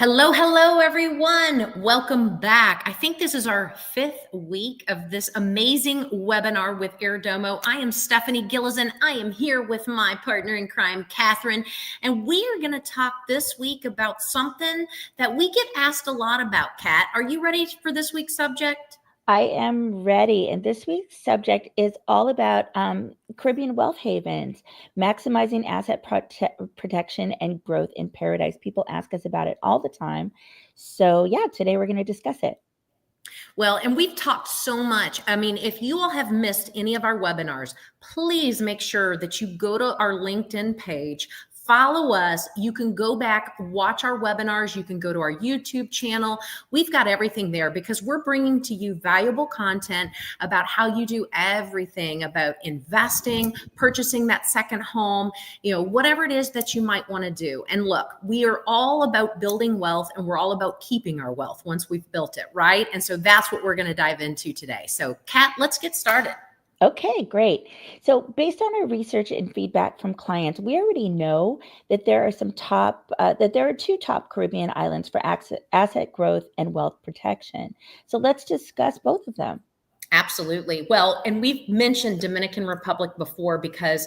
Hello, hello, everyone. Welcome back. I think this is our fifth week of this amazing webinar with Airdomo. I am Stephanie Gillison. I am here with my partner in crime, Catherine, and we are going to talk this week about something that we get asked a lot about. Kat, are you ready for this week's subject? I am ready. And this week's subject is all about Caribbean wealth havens, maximizing asset protection and growth in paradise. People ask us about it all the time. So, yeah, today we're going to discuss it. Well, and we've talked so much. I mean, if you all have missed any of our webinars, please make sure that you go to our LinkedIn page, follow us. You can go back, watch our webinars. You can go to our YouTube channel. We've got everything there because we're bringing to you valuable content about how you do everything about investing, purchasing that second home, whatever it is that you might want to do. And look, we are all about building wealth and we're all about keeping our wealth once we've built it, right? And so that's what we're going to dive into today. So Kat, let's get started. Okay, great. So based on our research and feedback from clients, we already know that there are two top Caribbean islands for asset growth and wealth protection. So let's discuss both of them. Absolutely. Well, and we've mentioned Dominican Republic before because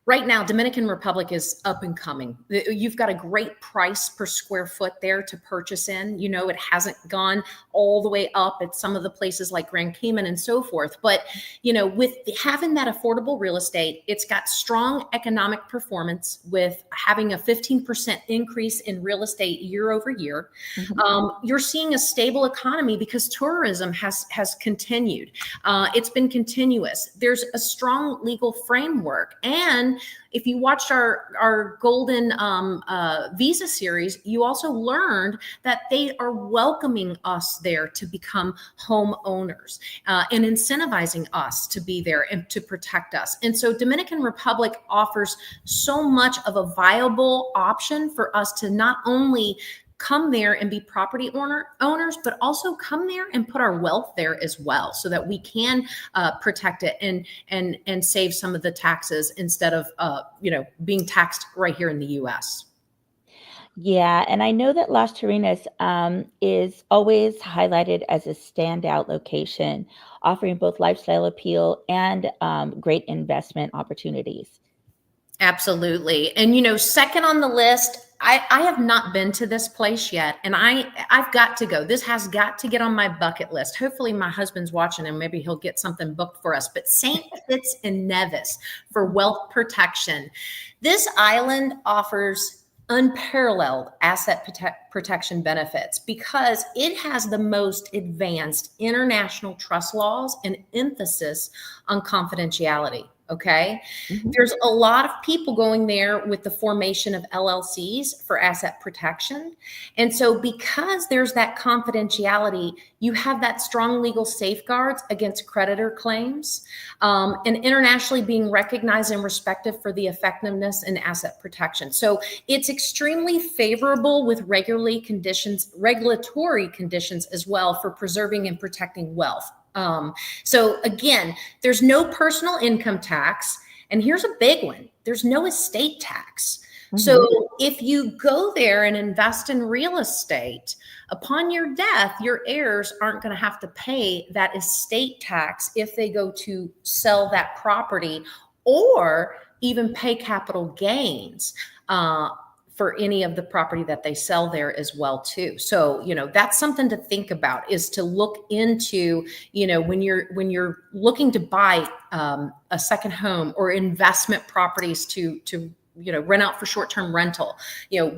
right now, Dominican Republic is up and coming. You've got a great price per square foot there to purchase in. It hasn't gone all the way up at some of the places like Grand Cayman and so forth. But, with having that affordable real estate, it's got strong economic performance with having a 15% increase in real estate year over year. Mm-hmm. You're seeing a stable economy because tourism has continued. It's been continuous. There's a strong legal framework. And if you watched our golden visa series, you also learned that they are welcoming us there to become homeowners and incentivizing us to be there and to protect us. And so Dominican Republic offers so much of a viable option for us to not only come there and be property owners, but also come there and put our wealth there as well, so that we can protect it and save some of the taxes instead of being taxed right here in the U.S. Yeah, and I know that Las Terrenas is always highlighted as a standout location, offering both lifestyle appeal and great investment opportunities. Absolutely. And, second on the list, I have not been to this place yet, and I've got to go. This has got to get on my bucket list. Hopefully my husband's watching and maybe he'll get something booked for us. But St. Kitts and Nevis for wealth protection. This island offers unparalleled asset protection benefits because it has the most advanced international trust laws and emphasis on confidentiality. Okay. Mm-hmm. There's a lot of people going there with the formation of LLCs for asset protection. And so because there's that confidentiality, you have that strong legal safeguards against creditor claims, and internationally being recognized and respected for the effectiveness in asset protection. So it's extremely favorable with regulatory conditions as well for preserving and protecting wealth. So again, there's no personal income tax. And here's a big one. There's no estate tax. Mm-hmm. So if you go there and invest in real estate, upon your death, your heirs aren't going to have to pay that estate tax if they go to sell that property or even pay capital gains for any of the property that they sell there as well too. So, that's something to think about, is to look into, when you're looking to buy a second home or investment properties to rent out for short-term rental,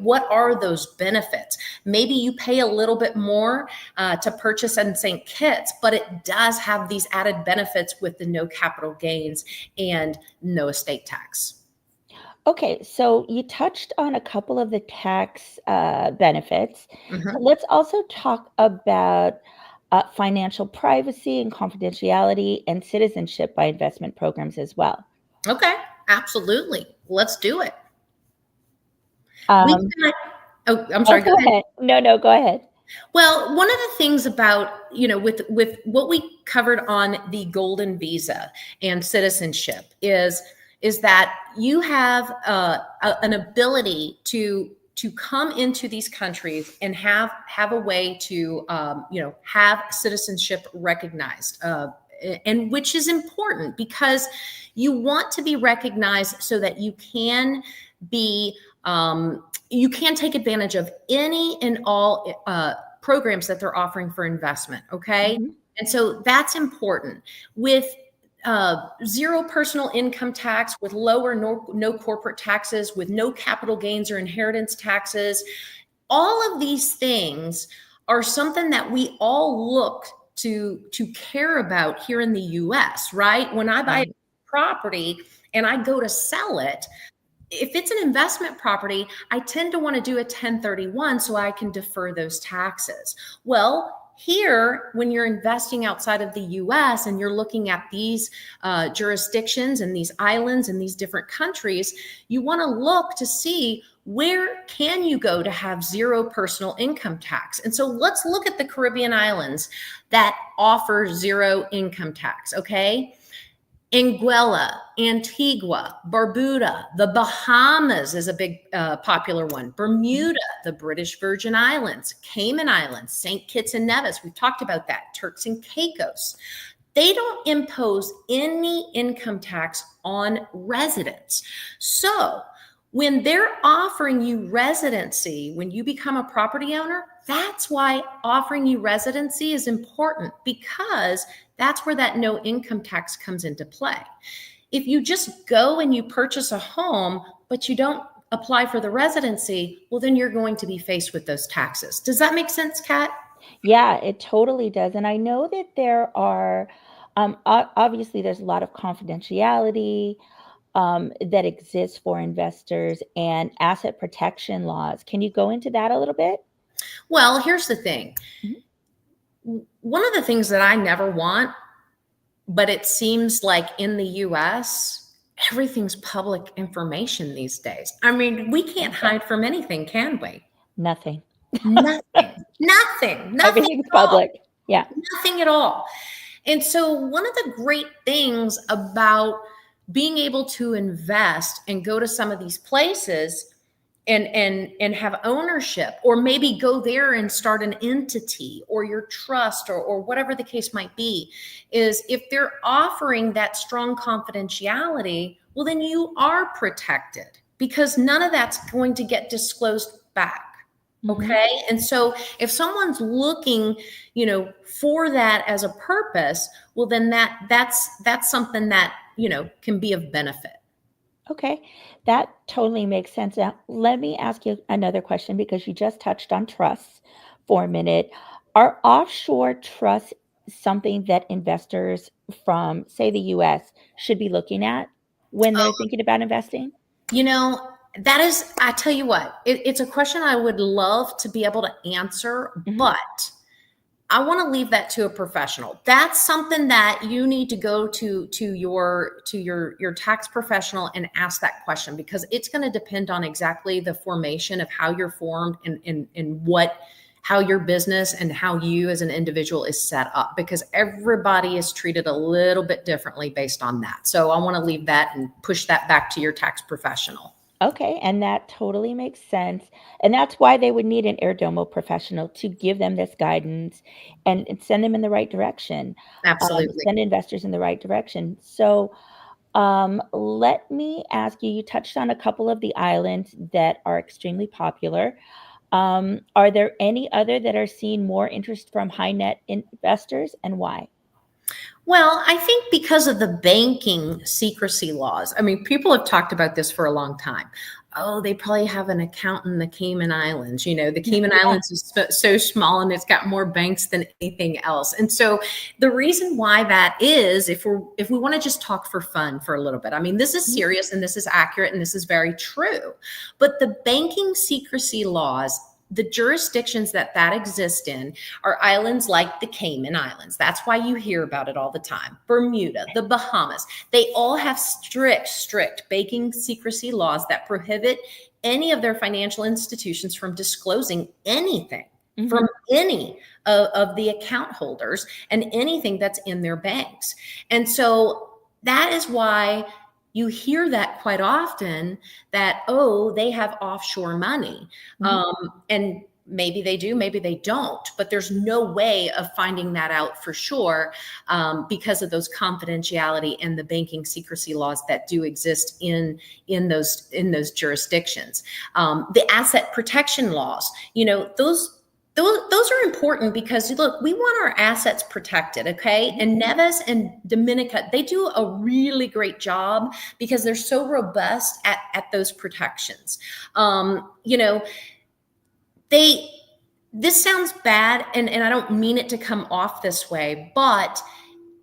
what are those benefits? Maybe you pay a little bit more to purchase in St. Kitts, but it does have these added benefits with the no capital gains and no estate tax. Okay, so you touched on a couple of the tax benefits. Mm-hmm. So let's also talk about financial privacy and confidentiality and citizenship by investment programs as well. Okay, absolutely. Let's do it. I'm sorry. Go ahead. No, go ahead. Well, one of the things about, with what we covered on the golden visa and citizenship is that you have an ability to to come into these countries and have a way to have citizenship recognized, and which is important because you want to be recognized so that you can be you can take advantage of any and all programs that they're offering for investment. Okay. Mm-hmm. And so that's important. With zero personal income tax, with lower no corporate taxes, with no capital gains or inheritance taxes, all of these things are something that we all look to care about here in the US, right? When I buy a property and I go to sell it, if it's an investment property, I tend to want to do a 1031 so I can defer those taxes. Well, here, when you're investing outside of the US and you're looking at these jurisdictions and these islands and these different countries, you want to look to see where can you go to have zero personal income tax. And so let's look at the Caribbean islands that offer zero income tax, okay? Anguilla, Antigua, Barbuda, the Bahamas is a big popular one. Bermuda, the British Virgin Islands, Cayman Islands, St. Kitts and Nevis. We've talked about that. Turks and Caicos. They don't impose any income tax on residents. So when they're offering you residency, when you become a property owner, that's why offering you residency is important, because that's where that no income tax comes into play. If you just go and you purchase a home, but you don't apply for the residency, well, then you're going to be faced with those taxes. Does that make sense, Kat? Yeah, it totally does. And I know that there are, obviously, there's a lot of confidentiality that exists for investors and asset protection laws. Can you go into that a little bit? Well, here's the thing. One of the things that I never want, but it seems like in the US, everything's public information these days. I mean, we can't hide from anything, can we? Nothing. Nothing. Everything's public. Yeah. Nothing at all. And so one of the great things about being able to invest and go to some of these places and have ownership, or maybe go there and start an entity or your trust or whatever the case might be, is if they're offering that strong confidentiality, well, then you are protected because none of that's going to get disclosed back. Okay. And so if someone's looking, for that as a purpose, well, then that's something that, can be of benefit. Okay, that totally makes sense. Now, let me ask you another question because you just touched on trusts for a minute. Are offshore trusts something that investors from, say, the US should be looking at when they're thinking about investing? That is, I tell you what, it's a question I would love to be able to answer, but I want to leave that to a professional. That's something that you need to go to your tax professional and ask that question, because it's going to depend on exactly the formation of how you're formed and how your business and how you as an individual is set up, because everybody is treated a little bit differently based on that. So I want to leave that and push that back to your tax professional. Okay, and that totally makes sense. And that's why they would need an Airdomo professional to give them this guidance and send them in the right direction. Absolutely. Send investors in the right direction. So let me ask you, you touched on a couple of the islands that are extremely popular. Are there any other that are seeing more interest from high net investors, and why? Well, I think because of the banking secrecy laws. I mean, people have talked about this for a long time. Oh, they probably have an account in the Cayman Islands. The Cayman Islands is so small and it's got more banks than anything else. And so the reason why that is, if we want to just talk for fun for a little bit, I mean, this is serious and this is accurate and this is very true. But the banking secrecy laws, the jurisdictions that exist in are islands like the Cayman Islands. That's why you hear about it all the time. Bermuda, the Bahamas, they all have strict banking secrecy laws that prohibit any of their financial institutions from disclosing anything from any of the account holders and anything that's in their banks. And so that is why You hear that quite often that, oh, they have offshore money. And maybe they do, maybe they don't, but there's no way of finding that out for sure because of those confidentiality and the banking secrecy laws that do exist in those jurisdictions. The asset protection laws, those are important because look, we want our assets protected, okay? And Nevis and Dominica, they do a really great job because they're so robust at those protections. This sounds bad, and I don't mean it to come off this way, but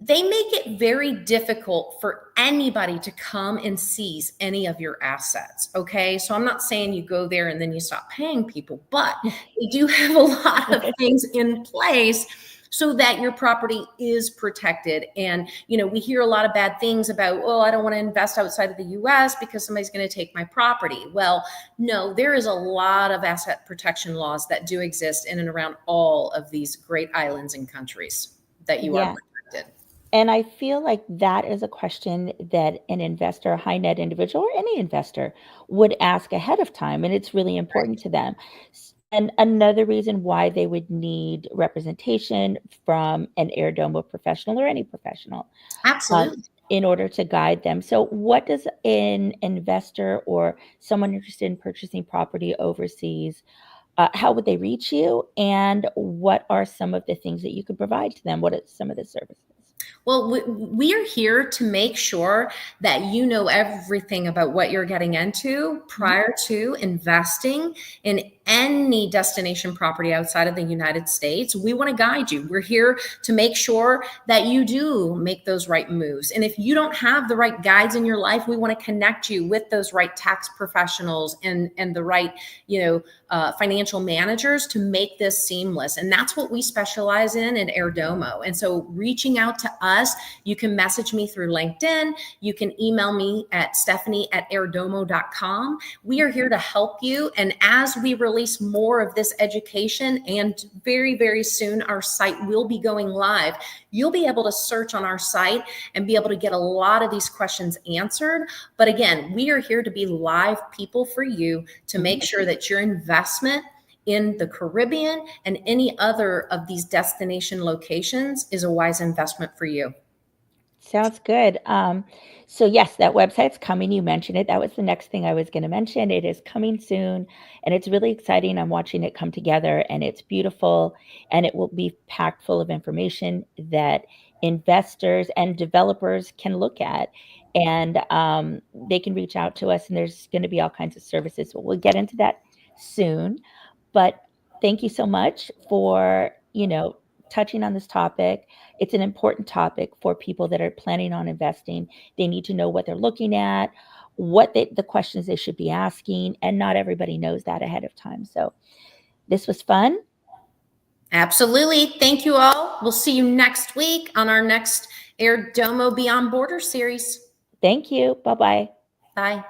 they make it very difficult for anybody to come and seize any of your assets. Okay. So I'm not saying you go there and then you stop paying people, but they do have a lot of things in place so that your property is protected. And, we hear a lot of bad things about, oh, I don't want to invest outside of the US because somebody's going to take my property. Well, no, there is a lot of asset protection laws that do exist in and around all of these great islands and countries that you are protected. And I feel like that is a question that an investor, a high net individual, or any investor would ask ahead of time. And it's really important to them. And another reason why they would need representation from an Airdomo professional or any professional. Absolutely. In order to guide them. So what does an investor or someone interested in purchasing property overseas, how would they reach you? And what are some of the things that you could provide to them? What are some of the services? Well, we are here to make sure that you know everything about what you're getting into prior to investing in any destination property outside of the United States. We want to guide you. We're here to make sure that you do make those right moves. And if you don't have the right guides in your life, we want to connect you with those right tax professionals and the right, financial managers to make this seamless. And that's what we specialize in at Airdomo. And so reaching out to us, you can message me through LinkedIn. You can email me at stephanie@airdomo.com. We are here to help you. And as we release more of this education, and very, very soon our site will be going live, you'll be able to search on our site and be able to get a lot of these questions answered. But again, we are here to be live people for you to make sure that your investment in the Caribbean and any other of these destination locations is a wise investment for you. Sounds good. So yes, that website's coming. You mentioned it. That was the next thing I was going to mention. It is coming soon, and it's really exciting. I'm watching it come together, and it's beautiful, and it will be packed full of information that investors and developers can look at, and they can reach out to us, and there's going to be all kinds of services. We'll get into that soon, but thank you so much for, touching on this topic. It's an important topic for people that are planning on investing. They need to know what they're looking at, the questions they should be asking, and not everybody knows that ahead of time. So this was fun. Absolutely. Thank you all. We'll see you next week on our next Airdomo Beyond Border series. Thank you. Bye-bye. Bye.